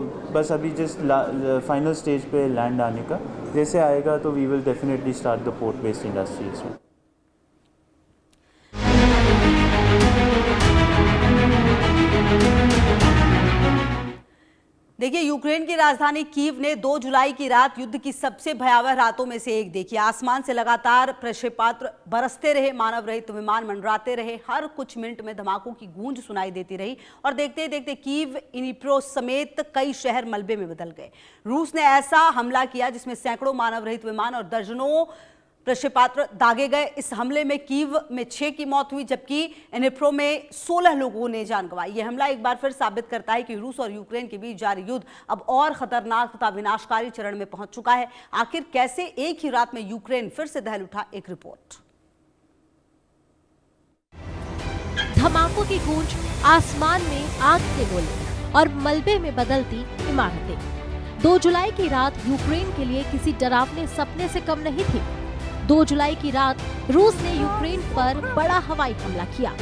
बस अभी just final stage पे लैंड आने का, जैसे आएगा तो we will definitely start the port based industries में। देखिए, यूक्रेन की राजधानी कीव ने 2 जुलाई की रात युद्ध की सबसे भयावह रातों में से एक देखी। आसमान से लगातार प्रक्षेपास्त्र बरसते रहे, मानव रहित विमान मंडराते रहे, हर कुछ मिनट में धमाकों की गूंज सुनाई देती रही और देखते ही देखते कीव, इनिप्रो समेत कई शहर मलबे में बदल गए। रूस ने ऐसा हमला किया जिसमें सैकड़ों मानव रहित विमान और दर्जनों प्रक्षेपास्त्र दागे गए। इस हमले में कीव में 6 की मौत हुई, जबकि इनिप्रो में 16 लोगों ने जान गंवाई। यह हमला एक बार फिर साबित करता है कि रूस और यूक्रेन के बीच जारी युद्ध अब और खतरनाक तथा विनाशकारी चरण में पहुंच चुका है। आखिर कैसे एक ही रात में यूक्रेन फिर से दहल उठा, एक रिपोर्ट। धमाकों की गूंज, आसमान में आग के गोले और मलबे में बदलती इमारतें। 2 जुलाई की रात यूक्रेन के लिए किसी डरावने सपने से कम नहीं थी। 2 जुलाई की रात रूस ने यूक्रेन पर बड़ा हवाई हमला किया।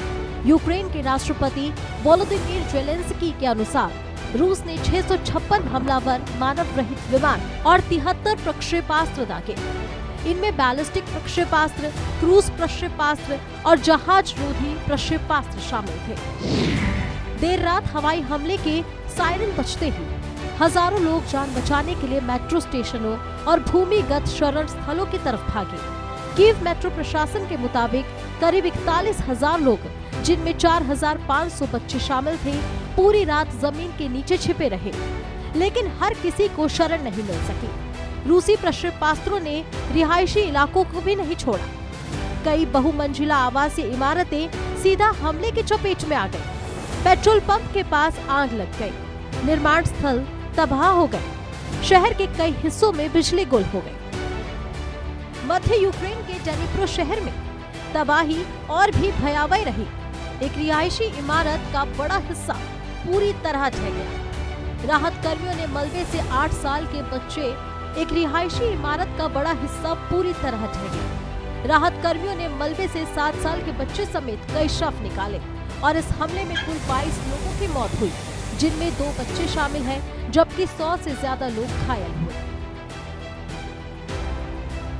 यूक्रेन के राष्ट्रपति वोलोदिमीर ज़ेलेंस्की के अनुसार रूस ने 656 हमलावर मानव रहित विमान और 73 प्रक्षेपास्त्र दागे। इनमें बैलिस्टिक प्रक्षेपास्त्र, क्रूज प्रक्षेपास्त्र और जहाज रोधी प्रक्षेपास्त्र शामिल थे। देर रात हवाई हमले के सायरन बजते ही हजारों लोग जान बचाने के लिए मेट्रो स्टेशनों और भूमिगत शरण स्थलों की तरफ भागे। कीव मेट्रो प्रशासन के मुताबिक करीब 41,000 लोग, जिनमें 4,500 बच्चे शामिल थे, पूरी रात जमीन के नीचे छिपे रहे, लेकिन हर किसी को शरण नहीं मिल सकी। रूसी प्रक्षेपास्त्रों ने रिहायशी इलाकों को भी नहीं छोड़ा। कई बहुमंजिला आवासीय इमारतें सीधा हमले की चपेट में आ गई। पेट्रोल पंप के पास आग लग गई। निर्माण स्थल तबाह हो गए। शहर के कई हिस्सों में बिजली गुल हो गई। मध्य यूक्रेन के डेनिप्रो शहर में तबाही और भी भयावह रही। एक रिहायशी इमारत का बड़ा हिस्सा पूरी तरह ढह गया। राहत कर्मियों ने मलबे से 8 साल के बच्चे, एक रिहायशी इमारत का बड़ा हिस्सा पूरी तरह ढह गया। राहत कर्मियों ने मलबे से 7 साल के बच्चे समेत कई शव निकाले और इस हमले में कुल 22 लोगों की मौत हुई, जिनमें 2 बच्चे शामिल हैं, जबकि 100 से ज्यादा लोग घायल हुए।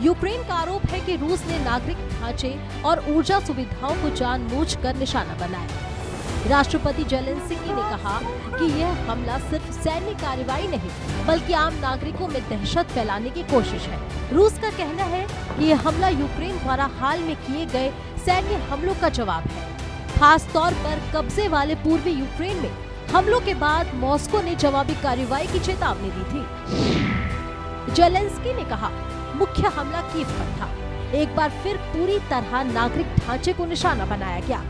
यूक्रेन का आरोप है कि रूस ने नागरिक ढांचे और ऊर्जा सुविधाओं को जानबूझकर निशाना बनाया। राष्ट्रपति ज़ेलेंस्की ने कहा कि यह हमला सिर्फ सैन्य कार्रवाई नहीं, बल्कि आम नागरिकों में दहशत फैलाने की कोशिश है। रूस का कहना है कि यह हमला यूक्रेन द्वारा हाल में किए गए सैन्य हमलों का जवाब है। खास तौर पर कब्जे वाले पूर्वी यूक्रेन में हमलों के बाद मॉस्को ने जवाबी कार्रवाई की चेतावनी दी थी। ज़ेलेंस्की ने कहा, मुख्य हमला कीव पर था। एक बार फिर पूरी तरह नागरिक ढांचे को निशाना बनाया गया।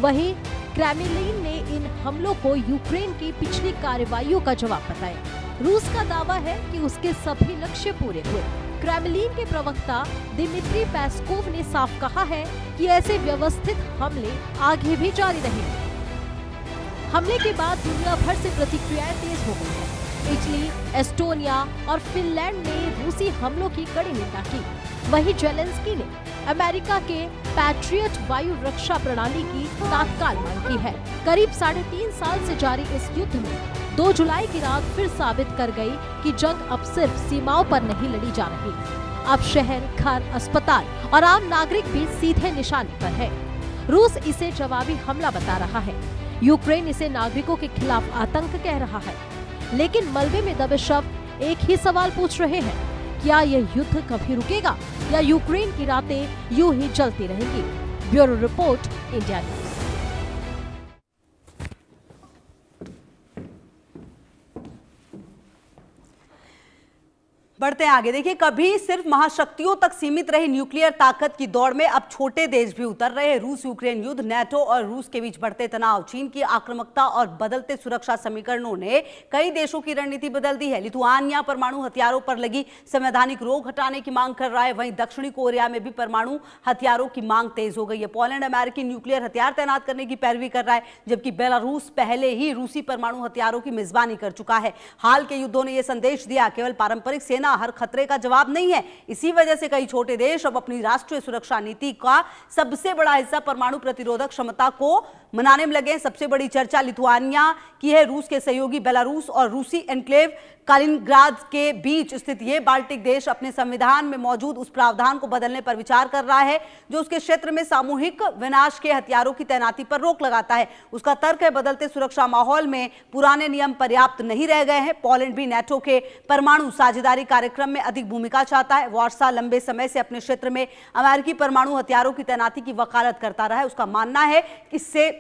वहीं क्रेमलिन ने इन हमलों को यूक्रेन की पिछली कार्रवाइयों का जवाब बताया। रूस का दावा है कि उसके सभी लक्ष्य पूरे हुए। क्रेमलिन के प्रवक्ता दिमित्री पेस्कोव ने साफ कहा है कि ऐसे व्यवस्थित हमले आगे भी जारी रहेंगे। हमले के बाद दुनिया भर से प्रतिक्रियाएं तेज हो गई हैं। इटली, एस्टोनिया और फिनलैंड ने रूसी हमलों की कड़ी निंदा की। वहीं ज़ेलेंस्की ने अमेरिका के पैट्रियट वायु रक्षा प्रणाली की तत्काल मांग की है। करीब 3.5 साल से जारी इस युद्ध में 2 जुलाई की रात फिर साबित कर गई कि जंग अब सिर्फ सीमाओं पर नहीं लड़ी जा रही। अब शहर, घर, अस्पताल और आम नागरिक भी सीधे निशाने पर है। रूस इसे जवाबी हमला बता रहा है। यूक्रेन इसे नागरिकों के खिलाफ आतंक कह रहा है। लेकिन मलबे में दबे शव एक ही सवाल पूछ रहे हैं, क्या यह युद्ध कभी रुकेगा या यूक्रेन की रातें यूं ही जलती रहेंगी? Bureau report, India news. बढ़ते हैं आगे। देखिए, कभी सिर्फ महाशक्तियों तक सीमित रही न्यूक्लियर ताकत की दौड़ में अब छोटे देश भी उतर रहे हैं। रूस यूक्रेन युद्ध, नेटो और रूस के बीच बढ़ते तनाव, चीन की आक्रामकता और बदलते सुरक्षा समीकरणों ने कई देशों की रणनीति बदल दी है। लिथुआनिया परमाणु हथियारों पर लगी संवैधानिक रोक हटाने की मांग कर रहा है। वहीं दक्षिणी कोरिया में भी परमाणु हथियारों की मांग तेज हो गई है। पोलैंड अमेरिकी न्यूक्लियर हथियार तैनात करने की पैरवी कर रहा है, जबकि बेलारूस पहले ही रूसी परमाणु हथियारों की मेजबानी कर चुका है। हाल के युद्धों ने यह संदेश दिया, केवल पारंपरिक सेना देना हर खतरे का जवाब नहीं है। इसी वजह से कई छोटे देश अब अपनी राष्ट्रीय सुरक्षा नीति का सबसे बड़ा हिस्सा परमाणु प्रतिरोधक क्षमता को मनाने में लगे हैं। सबसे बड़ी चर्चा लिथुआनिया की है। रूस के सहयोगी बेलारूस और रूसी एन्क्लेव कालिनग्राद के बीच स्थित ये बाल्टिक देश अपने संविधान में मौजूद उस प्रावधान को बदलने पर विचार कर रहा है जो उसके क्षेत्र में सामूहिक विनाश के हथियारों की तैनाती पर रोक लगाता है। उसका तर्क है बदलते सुरक्षा माहौल में पुराने नियम पर्याप्त नहीं रह गए हैं। पोलैंड भी नाटो के परमाणु साझेदारी कार्यक्रम में अधिक भूमिका चाहता है। वार्सा लंबे समय से अपने क्षेत्र में अमेरिकी परमाणु हथियारों की तैनाती की वकालत करता रहा है। उसका मानना है कि इससे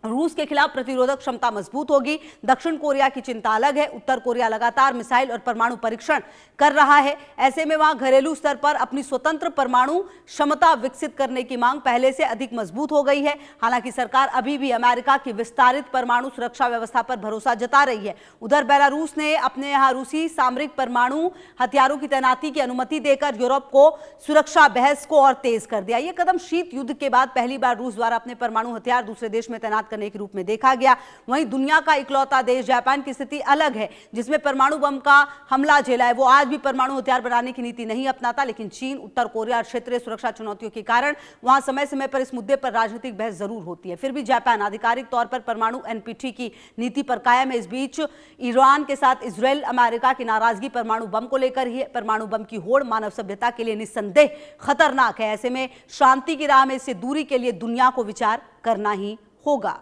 रूस के खिलाफ प्रतिरोधक क्षमता मजबूत होगी। दक्षिण कोरिया की चिंता अलग है। उत्तर कोरिया लगातार मिसाइल और परमाणु परीक्षण कर रहा है। ऐसे में वहां घरेलू स्तर पर अपनी स्वतंत्र परमाणु क्षमता विकसित करने की मांग पहले से अधिक मजबूत हो गई है। हालांकि सरकार अभी भी अमेरिका की विस्तारित परमाणु सुरक्षा व्यवस्था पर भरोसा जता रही है। उधर बेलारूस ने अपने यहां रूसी सामरिक परमाणु हथियारों की तैनाती की अनुमति देकर यूरोप को सुरक्षा बहस को और तेज कर दिया। यह कदम शीत युद्ध के बाद पहली बार रूस द्वारा अपने परमाणु हथियार दूसरे देश में तैनात करने के रूप में देखा गया। वहीं दुनिया का इकलौता देश जापान की स्थिति अलग है जिसमें परमाणु बम का हमला झेला है। वो आज भी परमाणु हथियार बनाने की नीति नहीं अपनाता, लेकिन चीन, उत्तर कोरिया और क्षेत्रीय सुरक्षा चुनौतियों के कारण वहां समय समय पर इस मुद्दे पर राजनीतिक बहस जरूर होती है। फिर भी जापान आधिकारिक तौर पर परमाणु एनपीटी की नीति पर कायम है। इस बीच ईरान के साथ इजरायल अमेरिका की नाराजगी परमाणु बम को लेकर ही है। परमाणु बम की होड़ मानव सभ्यता के लिए निस्संदेह खतरनाक है। ऐसे में शांति की राह में इससे दूरी के लिए दुनिया को विचार करना ही होगा।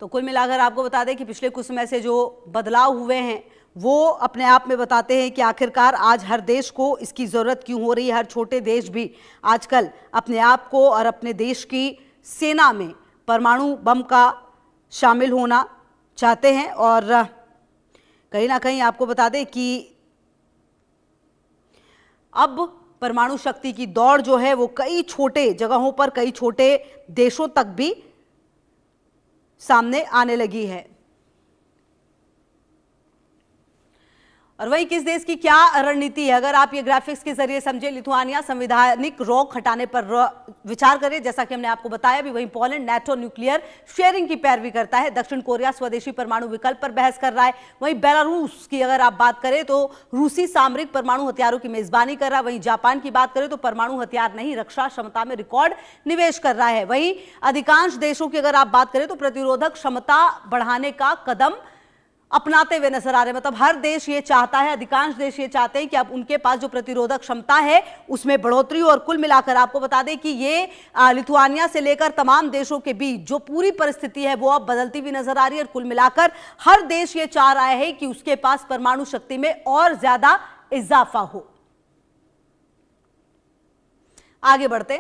तो कुल मिलाकर आपको बता दें कि पिछले कुछ समय से जो बदलाव हुए हैं वो अपने आप में बताते हैं कि आखिरकार आज हर देश को इसकी ज़रूरत क्यों हो रही है। हर छोटे देश भी आजकल अपने आप को और अपने देश की सेना में परमाणु बम का शामिल होना चाहते हैं। और कहीं ना कहीं आपको बता दें कि अब परमाणु शक्ति की दौड़ जो है वो कई छोटे जगहों पर, कई छोटे देशों तक भी सामने आने लगी है। और वही किस देश की क्या रणनीति है, अगर आप ये ग्राफिक्स के जरिए समझे। लिथुआनिया संवैधानिक रोक हटाने पर विचार करे, जैसा कि हमने आपको बताया भी। वहीं पोलैंड नाटो न्यूक्लियर शेयरिंग की पैरवी करता है। दक्षिण कोरिया स्वदेशी परमाणु विकल्प पर बहस कर रहा है। वहीं बेलारूस की अगर आप बात करें तो रूसी सामरिक परमाणु हथियारों की मेजबानी कर रहा है। वहीं जापान की बात करें तो परमाणु हथियार नहीं, रक्षा क्षमता में रिकॉर्ड निवेश कर रहा है। वहीं अधिकांश देशों की अगर आप बात करें तो प्रतिरोधक क्षमता बढ़ाने का कदम अपनाते हुए नजर आ रहे हैं। मतलब हर देश ये चाहता है, अधिकांश देश ये चाहते हैं कि अब उनके पास जो प्रतिरोधक क्षमता है उसमें बढ़ोतरी हो। और कुल मिलाकर आपको बता दें कि ये लिथुआनिया से लेकर तमाम देशों के बीच जो पूरी परिस्थिति है वो अब बदलती हुई नजर आ रही है। और कुल मिलाकर हर देश ये चाह रहा है कि उसके पास परमाणु शक्ति में और ज्यादा इजाफा हो। आगे बढ़ते हैं।